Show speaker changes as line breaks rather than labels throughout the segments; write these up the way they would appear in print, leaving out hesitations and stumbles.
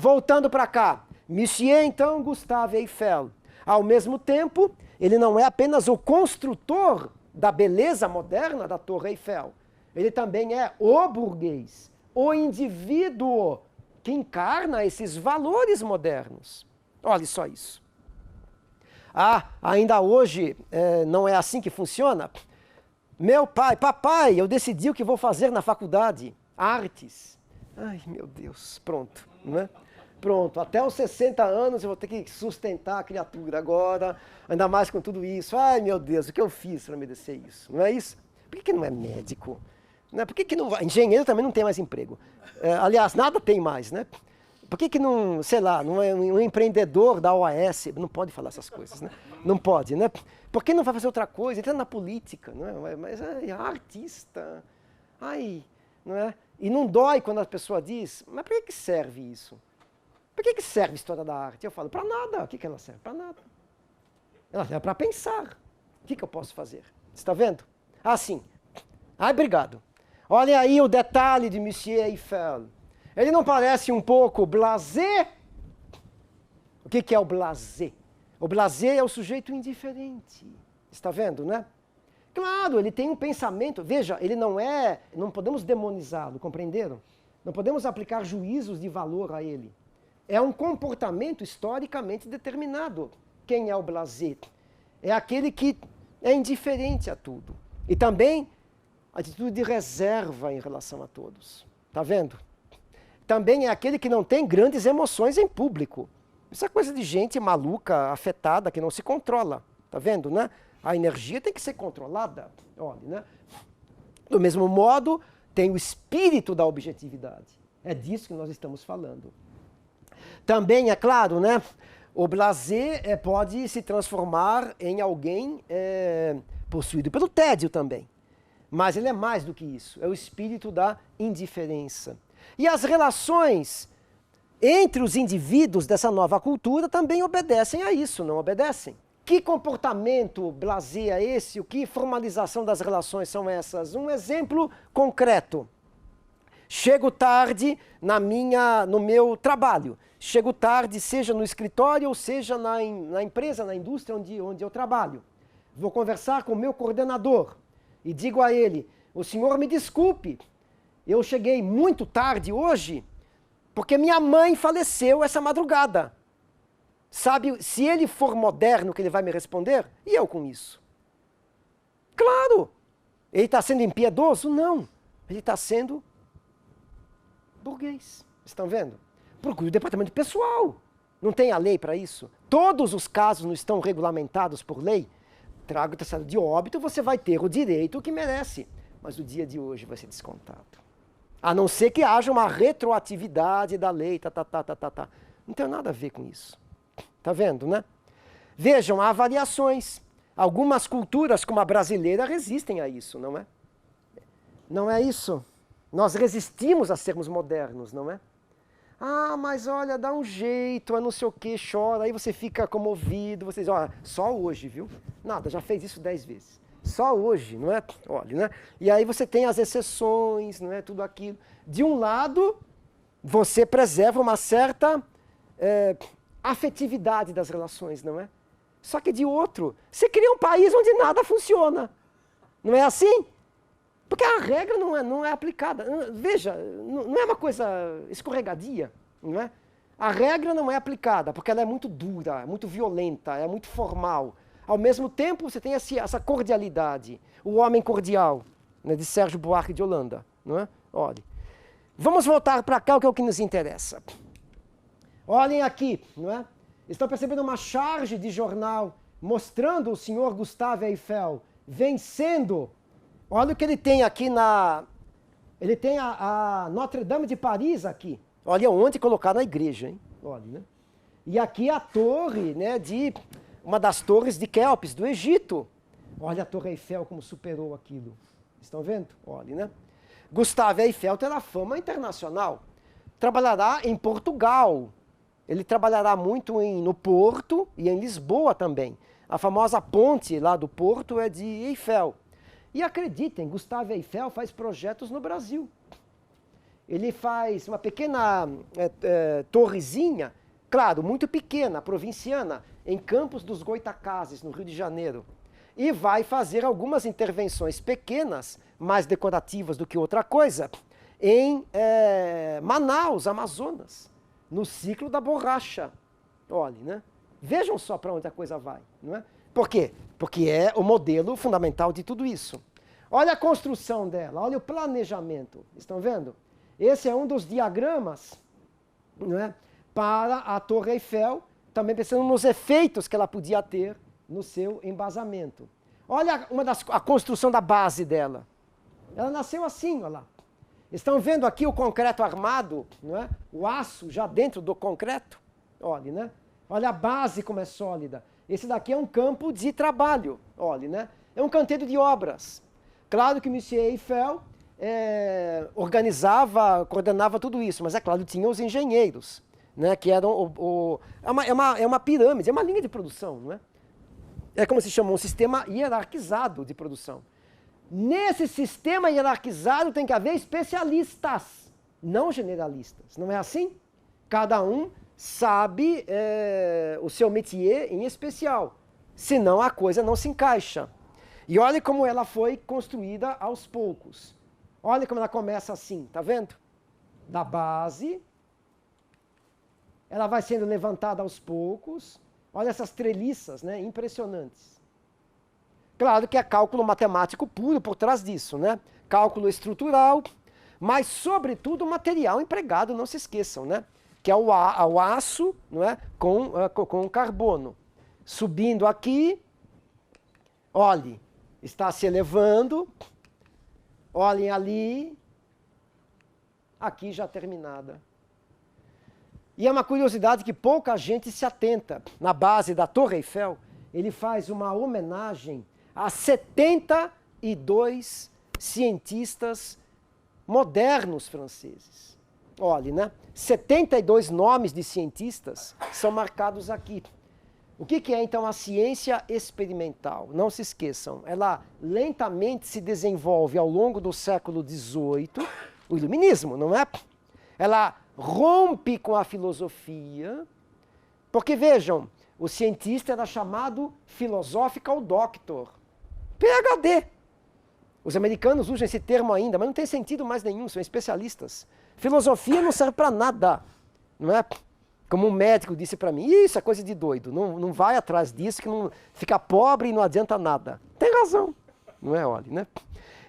Voltando para cá, Monsieur, então, Gustave Eiffel. Ao mesmo tempo, ele não é apenas o construtor da beleza moderna da Torre Eiffel. Ele também é o burguês, o indivíduo que encarna esses valores modernos. Olha só isso. Ah, ainda hoje não é assim que funciona? Meu pai, papai, eu decidi o que vou fazer na faculdade. Artes. Ai, meu Deus, pronto, né? Pronto, até os 60 anos eu vou ter que sustentar a criatura agora, ainda mais com tudo isso. Ai, meu Deus, o que eu fiz para merecer isso? Não é isso? Por que não é médico? Né? Por que não vai? Engenheiro também não tem mais emprego. Aliás, nada tem mais, né? Por que não, sei lá, não é um empreendedor da OAS? Não pode falar essas coisas, né? Não pode, né? Por que não vai fazer outra coisa? Entra na política, não é? Mas artista, ai, não é? E não dói quando a pessoa diz, mas para que serve isso? Para que serve a história da arte? Eu falo, para nada. O que ela serve? Para nada. Ela serve para pensar. O que eu posso fazer? Você está vendo? Ah, sim. Ai, obrigado. Olha aí o detalhe de Monsieur Eiffel. Ele não parece um pouco blasé? O que é o blasé? O blasé é o sujeito indiferente. Está vendo, né? Claro, ele tem um pensamento. Veja, ele não é... Não podemos demonizá-lo, compreenderam? Não podemos aplicar juízos de valor a ele. É um comportamento historicamente determinado. Quem é o blasé? É aquele que é indiferente a tudo. E também atitude de reserva em relação a todos. Está vendo? Também é aquele que não tem grandes emoções em público. Isso é coisa de gente maluca, afetada, que não se controla. Está vendo, né? A energia tem que ser controlada. Olha, né? Do mesmo modo, tem o espírito da objetividade. É disso que nós estamos falando. Também, é claro, né? O blasé pode se transformar em alguém possuído pelo tédio também. Mas ele é mais do que isso. É o espírito da indiferença. E as relações entre os indivíduos dessa nova cultura também obedecem a isso, não obedecem? Que comportamento blasé é esse? O que formalização das relações são essas? Um exemplo concreto. Chego tarde no meu trabalho. Chego tarde, seja no escritório ou seja na empresa, na indústria onde eu trabalho. Vou conversar com o meu coordenador e digo a ele, o senhor me desculpe, eu cheguei muito tarde hoje porque minha mãe faleceu essa madrugada. Sabe, se ele for moderno, que ele vai me responder? E eu com isso? Claro! Ele está sendo impiedoso? Não. Ele está sendo burguês. Estão vendo? Procure o departamento pessoal. Não tem a lei para isso? Todos os casos não estão regulamentados por lei? Traga o atestado de óbito, você vai ter o direito que merece. Mas o dia de hoje vai ser descontado. A não ser que haja uma retroatividade da lei, Não tem nada a ver com isso. Tá vendo, né? Vejam, há variações. Algumas culturas, como a brasileira, resistem a isso, não é? Não é isso? Nós resistimos a sermos modernos, não é? Ah, mas olha, dá um jeito, não sei o que, chora, aí você fica comovido, você diz, olha, só hoje, viu? Nada, já fez isso 10 vezes. Só hoje, não é? Olha, né? E aí você tem as exceções, não é? Tudo aquilo. De um lado, você preserva uma certa afetividade das relações, não é? Só que de outro, você cria um país onde nada funciona. Não é assim? Porque a regra não é aplicada. Veja, não é uma coisa escorregadia, não é? A regra não é aplicada, porque ela é muito dura, é muito violenta, é muito formal. Ao mesmo tempo, você tem essa cordialidade. O homem cordial, né, de Sérgio Buarque de Holanda, não é? Olha. Vamos voltar para cá, que é o que nos interessa. Olhem aqui, não é? Estão percebendo uma charge de jornal mostrando o senhor Gustave Eiffel vencendo. Olha o que ele tem aqui Ele tem a Notre-Dame de Paris aqui. Olha onde colocar na igreja, hein? Olha, né? E aqui a torre, né, uma das torres de Quéops, do Egito. Olha a Torre Eiffel como superou aquilo. Estão vendo? Olha, né? Gustave Eiffel terá fama internacional. Trabalhará em Portugal. Ele trabalhará muito no Porto e em Lisboa também. A famosa ponte lá do Porto é de Eiffel. E acreditem, Gustave Eiffel faz projetos no Brasil. ele faz uma pequena torrezinha, claro, muito pequena, provinciana, em Campos dos Goitacazes, no Rio de Janeiro. E vai fazer algumas intervenções pequenas, mais decorativas do que outra coisa, em Manaus, Amazonas, no ciclo da borracha. Olha, né? Vejam só para onde a coisa vai, não é? Por quê? Porque é o modelo fundamental de tudo isso. Olha a construção dela, olha o planejamento. Estão vendo? Esse é um dos diagramas, não é, para a Torre Eiffel, também pensando nos efeitos que ela podia ter no seu embasamento. Olha a construção da base dela. Ela nasceu assim, olha lá. Estão vendo aqui o concreto armado, não é? O aço já dentro do concreto? Olha, né? Olha a base como é sólida. Esse daqui é um campo de trabalho, olha, né? É um canteiro de obras. Claro que o Monsieur Eiffel organizava, coordenava tudo isso, mas é claro, tinha os engenheiros, né? Que eram é uma pirâmide, é uma linha de produção, não é? É como se chama um sistema hierarquizado de produção. Nesse sistema hierarquizado tem que haver especialistas, não generalistas. Não é assim? Cada um sabe o seu métier em especial. Senão a coisa não se encaixa. E olha como ela foi construída aos poucos. Olha como ela começa assim, tá vendo? Da base. Ela vai sendo levantada aos poucos. Olha essas treliças, né? Impressionantes. Claro que é cálculo matemático puro por trás disso, né? Cálculo estrutural, mas sobretudo o material empregado, não se esqueçam, né? Que é o aço, não é? Com carbono. Subindo aqui, olhe, está se elevando, olhem ali, aqui já terminada. E é uma curiosidade que pouca gente se atenta. Na base da Torre Eiffel, ele faz uma homenagem a 72 cientistas modernos franceses. Olhe, né? 72 nomes de cientistas são marcados aqui. O que é, então, a ciência experimental? Não se esqueçam, ela lentamente se desenvolve ao longo do século XVIII, o iluminismo, não é? Ela rompe com a filosofia, porque, vejam, o cientista era chamado philosophical doctor, PhD. Os americanos usam esse termo ainda, mas não tem sentido mais nenhum, são especialistas. Filosofia não serve para nada, não é? Como um médico disse para mim, isso é coisa de doido, não vai atrás disso, que não fica pobre e não adianta nada. Tem razão, não é, olha, né?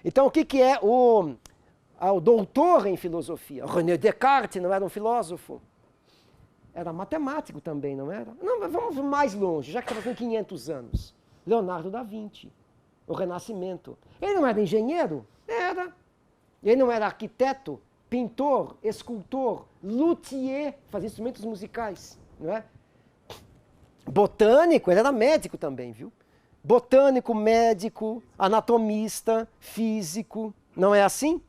Então, o que é o doutor em filosofia? René Descartes não era um filósofo? Era matemático também, não era? Não, mas vamos mais longe, já que estamos com 500 anos. Leonardo da Vinci, o Renascimento. Ele não era engenheiro? Era. Ele não era arquiteto, pintor, escultor, luthier, fazia instrumentos musicais, não é? Botânico, ele era médico também, viu? Botânico, médico, anatomista, físico, não é assim?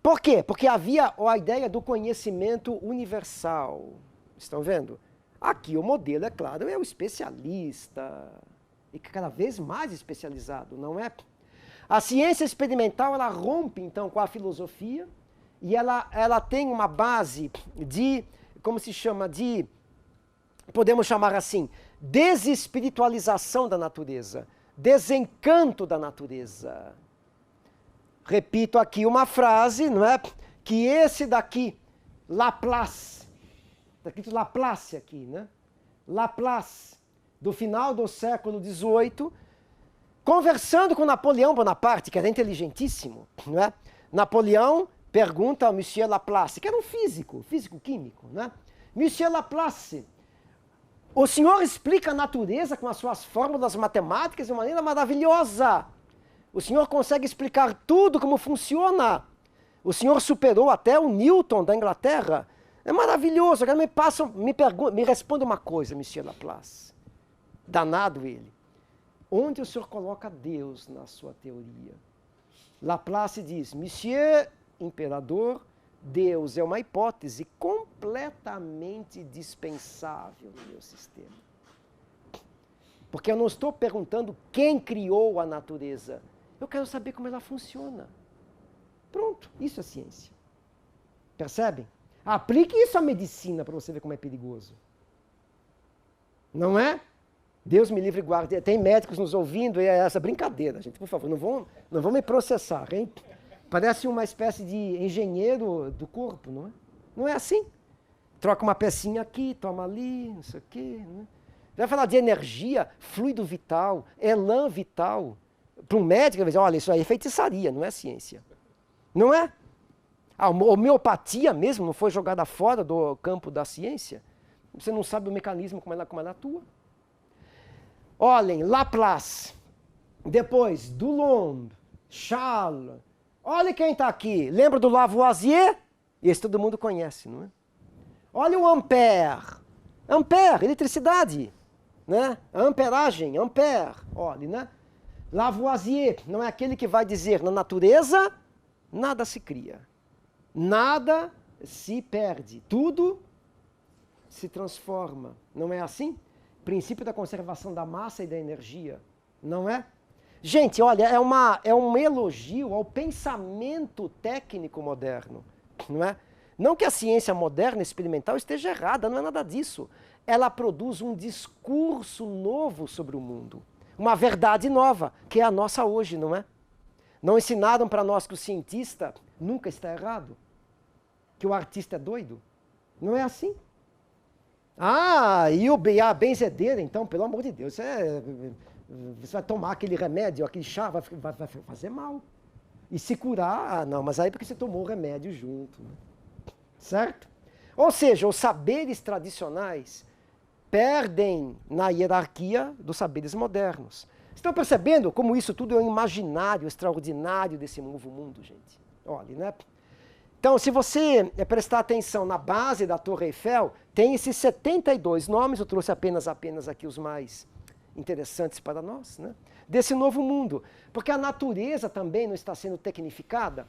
Por quê? Porque havia a ideia do conhecimento universal. Estão vendo? Aqui o modelo, é claro, é o especialista, e cada vez mais especializado, não é? A ciência experimental, ela rompe, então, com a filosofia, e ela tem uma base de, como se chama, de, podemos chamar assim, desespiritualização da natureza, desencanto da natureza. Repito aqui uma frase, não é? Que esse daqui, Laplace, está escrito Laplace aqui, né? Laplace, do final do século XVIII, conversando com Napoleão Bonaparte, que era inteligentíssimo, não é? Napoleão pergunta ao Monsieur Laplace, que era um físico-químico, né? Monsieur Laplace, o senhor explica a natureza com as suas fórmulas matemáticas de maneira maravilhosa. O senhor consegue explicar tudo como funciona. O senhor superou até o Newton da Inglaterra. É maravilhoso. Agora me responda uma coisa, Monsieur Laplace. Danado ele. Onde o senhor coloca Deus na sua teoria? Laplace diz, Monsieur Imperador, Deus é uma hipótese completamente dispensável no meu sistema. Porque eu não estou perguntando quem criou a natureza. Eu quero saber como ela funciona. Pronto, isso é ciência. Percebem? Aplique isso à medicina para você ver como é perigoso. Não é? Deus me livre e guarde. Tem médicos nos ouvindo e é essa brincadeira, gente. Por favor, não vão me processar, hein? Parece uma espécie de engenheiro do corpo, não é? Não é assim. Troca uma pecinha aqui, toma ali, não sei o quê. Né? Vai falar de energia, fluido vital, elan vital. Para um médico, ele vai dizer, olha, isso aí é feitiçaria, não é ciência. Não é? A homeopatia mesmo não foi jogada fora do campo da ciência. Você não sabe o mecanismo, como ela atua. Olhem, Laplace, depois Dulong, Charles. Olha quem está aqui. Lembra do Lavoisier? Esse todo mundo conhece, não é? Olha o Ampère. Ampère, eletricidade. Né? Amperagem, Ampère. Olha, né? Lavoisier não é aquele que vai dizer, na natureza, nada se cria. Nada se perde. Tudo se transforma. Não é assim? Princípio da conservação da massa e da energia. Não é? Gente, olha, é um elogio ao pensamento técnico moderno. Não é? Não que a ciência moderna experimental esteja errada, não é nada disso. Ela produz um discurso novo sobre o mundo. Uma verdade nova, que é a nossa hoje, não é? Não ensinaram para nós que o cientista nunca está errado? Que o artista é doido? Não é assim? Ah, e a benzedeira, então, pelo amor de Deus, você vai tomar aquele remédio, aquele chá, vai fazer mal. E se curar, não, mas aí é porque você tomou o remédio junto. Né? Certo? Ou seja, os saberes tradicionais perdem na hierarquia dos saberes modernos. Estão percebendo como isso tudo é um imaginário extraordinário desse novo mundo, gente? Olha, né? Então, se você prestar atenção na base da Torre Eiffel, tem esses 72 nomes, eu trouxe apenas aqui os mais interessantes para nós, né? Desse novo mundo. Porque a natureza também não está sendo tecnificada,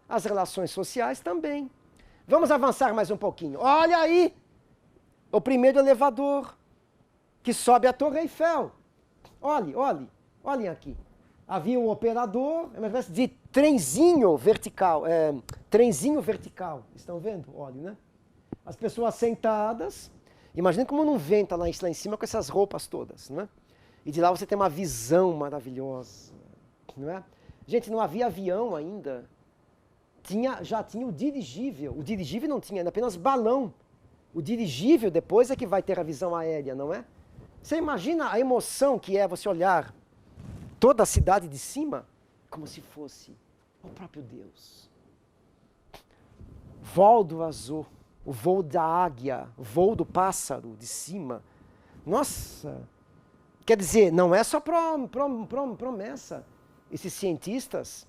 as relações sociais também. Vamos avançar mais um pouquinho. Olha aí, o primeiro elevador que sobe a Torre Eiffel. Olhem aqui. Havia um operador, uma espécie de trenzinho vertical, estão vendo? Olhem, né? As pessoas sentadas, imagina como não venta lá em cima com essas roupas todas, né? E de lá você tem uma visão maravilhosa, não é? Gente, não havia avião ainda, já tinha o dirigível não tinha, era apenas balão. O dirigível depois é que vai ter a visão aérea, não é? Você imagina a emoção que é você olhar toda a cidade de cima, como se fosse o próprio Deus. Voo do azul, o voo da águia, o voo do pássaro de cima. Nossa! Quer dizer, não é só promessa. Esses cientistas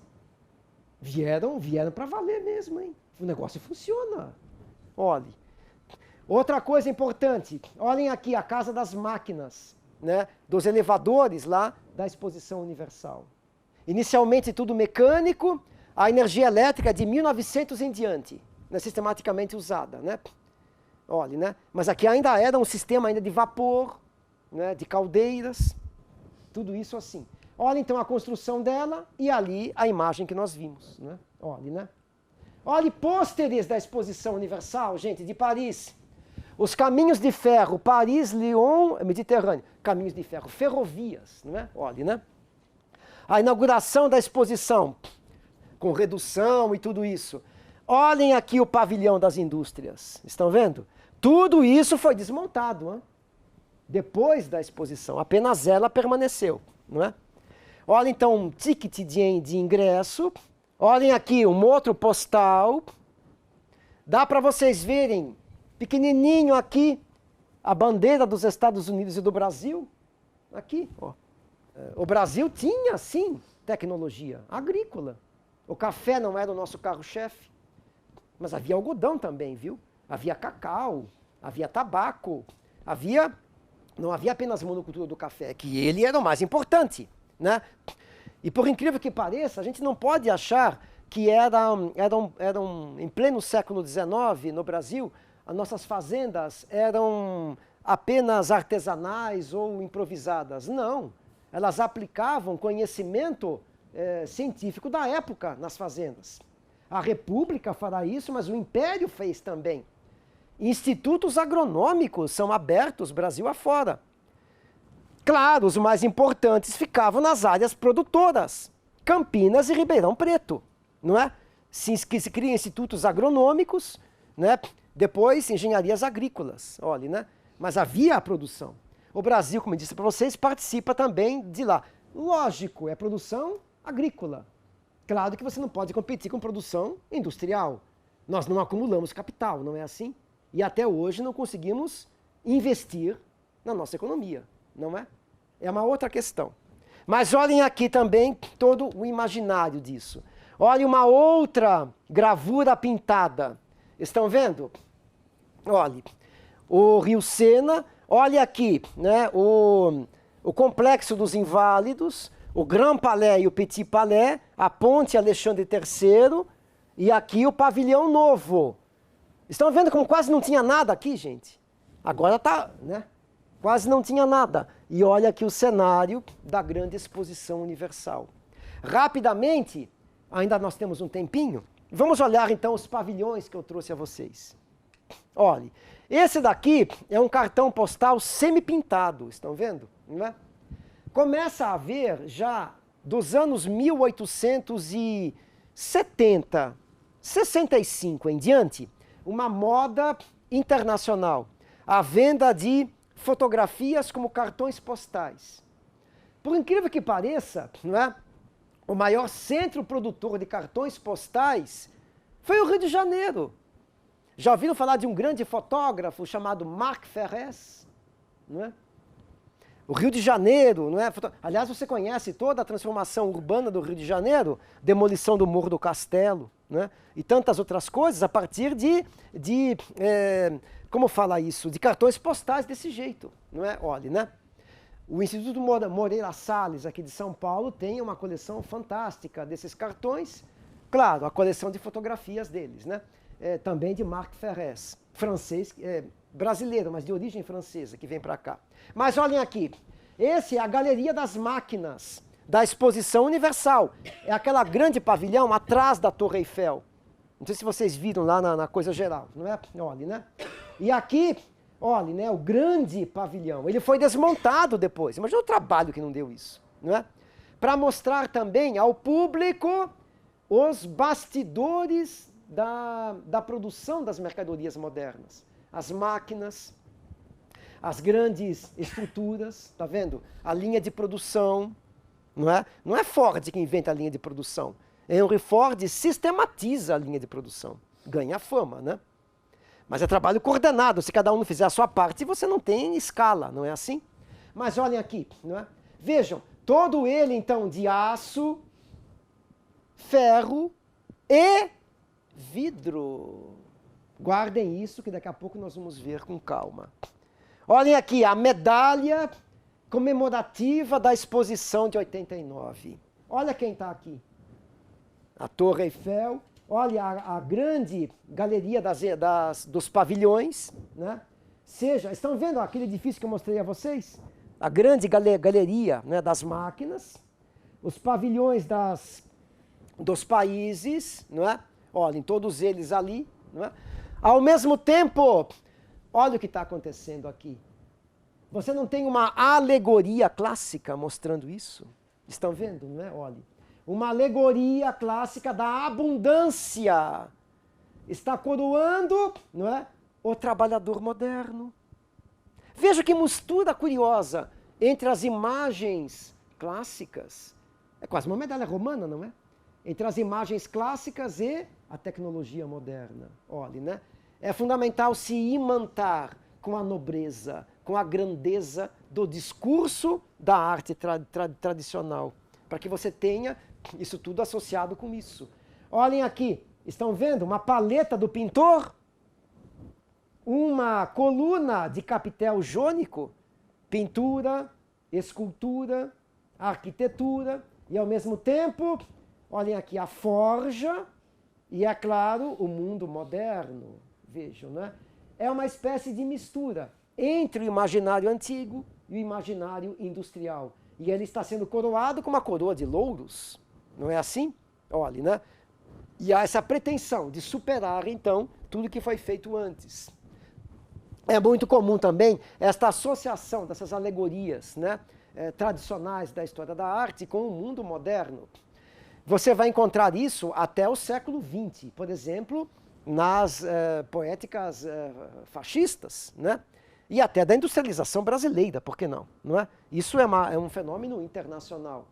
vieram para valer mesmo, hein? O negócio funciona. Olhe. Outra coisa importante, olhem aqui a casa das máquinas, né? Dos elevadores lá da Exposição Universal. Inicialmente tudo mecânico, a energia elétrica de 1900 em diante, né? Sistematicamente usada, né? Olhe, né? Mas aqui ainda era um sistema ainda de vapor, né? De caldeiras, tudo isso assim. Olha então a construção dela e ali a imagem que nós vimos, né? Olhe, né? Olhe pôsteres da Exposição Universal, gente, de Paris. Os caminhos de ferro, Paris, Lyon, Mediterrâneo. Caminhos de ferro, ferrovias, não é? Olhe, né? A inauguração da exposição, com redução e tudo isso. Olhem aqui o pavilhão das indústrias. Estão vendo? Tudo isso foi desmontado, hein? Depois da exposição. Apenas ela permaneceu, não é? Olha então um ticket de ingresso. Olhem aqui um outro postal. Dá para vocês verem, pequenininho aqui, a bandeira dos Estados Unidos e do Brasil. Aqui, ó. O Brasil tinha, sim, tecnologia agrícola. O café não era o nosso carro-chefe, mas havia algodão também, viu? Havia cacau, havia tabaco, não havia apenas monocultura do café, que ele era o mais importante, né? E por incrível que pareça, a gente não pode achar que eram em pleno século XIX, no Brasil, as nossas fazendas eram apenas artesanais ou improvisadas. Não, elas aplicavam conhecimento científico da época nas fazendas. A República fará isso, mas o Império fez também. Institutos agronômicos são abertos Brasil afora. Claro, os mais importantes ficavam nas áreas produtoras, Campinas e Ribeirão Preto, não é? Se criam institutos agronômicos, né? Depois engenharias agrícolas, olha, né? Mas havia a produção. O Brasil, como eu disse para vocês, participa também de lá. Lógico, é produção agrícola. Claro que você não pode competir com produção industrial. Nós não acumulamos capital, não é assim? E até hoje não conseguimos investir na nossa economia, não é? É uma outra questão. Mas olhem aqui também todo o imaginário disso. Olhem uma outra gravura pintada. Estão vendo? Olhe, o Rio Sena, olha aqui, né, o Complexo dos Inválidos, o Grand Palais e o Petit Palais, a Ponte Alexandre III e aqui o Pavilhão Novo. Estão vendo como quase não tinha nada aqui, gente? Agora tá, né? Quase não tinha nada. E olha aqui o cenário da grande exposição universal. Rapidamente, ainda nós temos um tempinho, vamos olhar então os pavilhões que eu trouxe a vocês. Olhe, esse daqui é um cartão postal semi-pintado, estão vendo? Não é? Começa a haver já dos anos 1870, 65 em diante, uma moda internacional. A venda de fotografias como cartões postais. Por incrível que pareça, não é? O maior centro produtor de cartões postais foi o Rio de Janeiro. Já ouviram falar de um grande fotógrafo chamado Marc Ferrez? Não é? O Rio de Janeiro, não é? Aliás, você conhece toda a transformação urbana do Rio de Janeiro, demolição do Morro do Castelo, né? E tantas outras coisas a partir como fala isso? De cartões postais desse jeito, não é? Olha, né? O Instituto Moreira Salles, aqui de São Paulo, tem uma coleção fantástica desses cartões. Claro, a coleção de fotografias deles, né? Também de Marc Ferrez, francês, brasileiro, mas de origem francesa, que vem para cá. Mas olhem aqui, esse é a Galeria das Máquinas, da Exposição Universal. É aquela grande pavilhão atrás da Torre Eiffel. Não sei se vocês viram lá na coisa geral, não é? Olha, né? E aqui, olha, né, o grande pavilhão, ele foi desmontado depois. Imagina o trabalho que não deu isso, não é? Para mostrar também ao público os bastidores da produção das mercadorias modernas. As máquinas, as grandes estruturas, tá vendo? A linha de produção, não é? Não é Ford que inventa a linha de produção. Henry Ford sistematiza a linha de produção. Ganha fama, né? Mas é trabalho coordenado. Se cada um não fizer a sua parte, você não tem escala, não é assim? Mas olhem aqui, não é? Vejam, todo ele, então, de aço, ferro e vidro. Guardem isso, que daqui a pouco nós vamos ver com calma. Olhem aqui, a medalha comemorativa da exposição de 89. Olha quem está aqui. A Torre Eiffel. Olha a grande galeria dos pavilhões, né? Estão vendo aquele edifício que eu mostrei a vocês? A grande galeria, né, das máquinas, os pavilhões dos países, não é? Olhem, todos eles ali, não é? Ao mesmo tempo, olha o que está acontecendo aqui. Você não tem uma alegoria clássica mostrando isso? Estão vendo, não é? Olhe. Uma alegoria clássica da abundância. Está coroando, não é? O trabalhador moderno. Veja que mistura curiosa entre as imagens clássicas. É quase uma medalha romana, não é? Entre as imagens clássicas e a tecnologia moderna. Olhe, né? É fundamental se imantar com a nobreza, com a grandeza do discurso da arte tradicional, para que você tenha isso tudo associado com isso. Olhem aqui, estão vendo uma paleta do pintor? Uma coluna de capitel jônico, pintura, escultura, arquitetura, e ao mesmo tempo, olhem aqui a forja e, é claro, o mundo moderno. Vejam, né? É uma espécie de mistura entre o imaginário antigo e o imaginário industrial. E ele está sendo coroado com uma coroa de louros. Não é assim? Olhe, né? E há essa pretensão de superar, então, tudo que foi feito antes. É muito comum também esta associação dessas alegorias, né, tradicionais da história da arte com o mundo moderno. Você vai encontrar isso até o século XX, por exemplo, nas poéticas fascistas, né? E até da industrialização brasileira, por que não? Não é? Isso é um fenômeno internacional.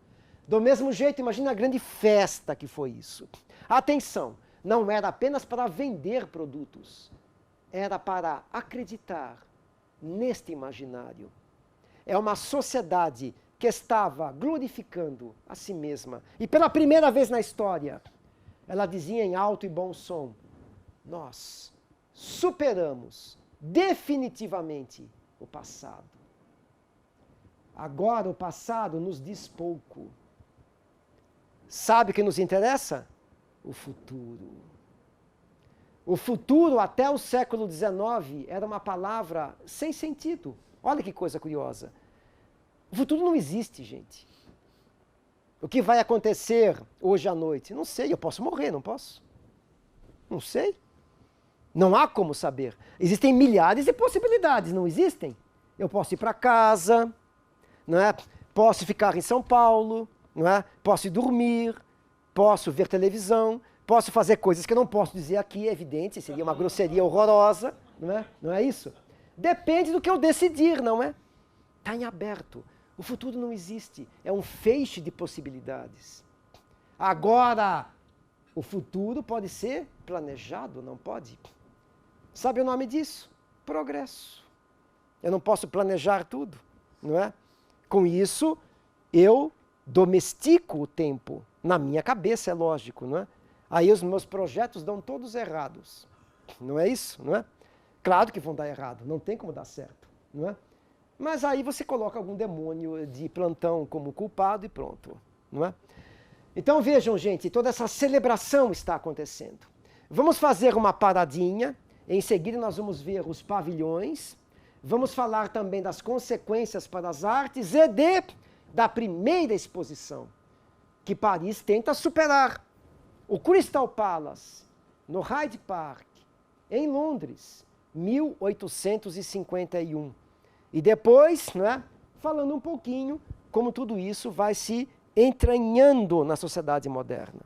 Do mesmo jeito, imagina a grande festa que foi isso. Atenção, não era apenas para vender produtos, era para acreditar neste imaginário. É uma sociedade que estava glorificando a si mesma. E pela primeira vez na história, ela dizia em alto e bom som: nós superamos definitivamente o passado. Agora o passado nos diz pouco. Sabe o que nos interessa? O futuro. O futuro, até o século XIX, era uma palavra sem sentido. Olha que coisa curiosa. O futuro não existe, gente. O que vai acontecer hoje à noite? Não sei, eu posso morrer, não posso? Não sei. Não há como saber. Existem milhares de possibilidades, não existem? Eu posso ir para casa, não é? Posso ficar em São Paulo, não é? Posso ir dormir, posso ver televisão, posso fazer coisas que eu não posso dizer aqui, é evidente, seria uma grosseria horrorosa, não é? Não é isso? Depende do que eu decidir, não é? Está em aberto. O futuro não existe, é um feixe de possibilidades. Agora, o futuro pode ser planejado, não pode? Sabe o nome disso? Progresso. Eu não posso planejar tudo, não é? Com isso, eu domestico o tempo. Na minha cabeça, é lógico, não é? Aí os meus projetos dão todos errados. Não é isso, não é? Claro que vão dar errado, não tem como dar certo, não é? Mas aí você coloca algum demônio de plantão como culpado e pronto, não é? Então vejam, gente, toda essa celebração está acontecendo. Vamos fazer uma paradinha, em seguida nós vamos ver os pavilhões, vamos falar também das consequências para as artes e da primeira exposição, que Paris tenta superar. O Crystal Palace, no Hyde Park, em Londres, 1851. E depois, né, falando um pouquinho como tudo isso vai se entranhando na sociedade moderna.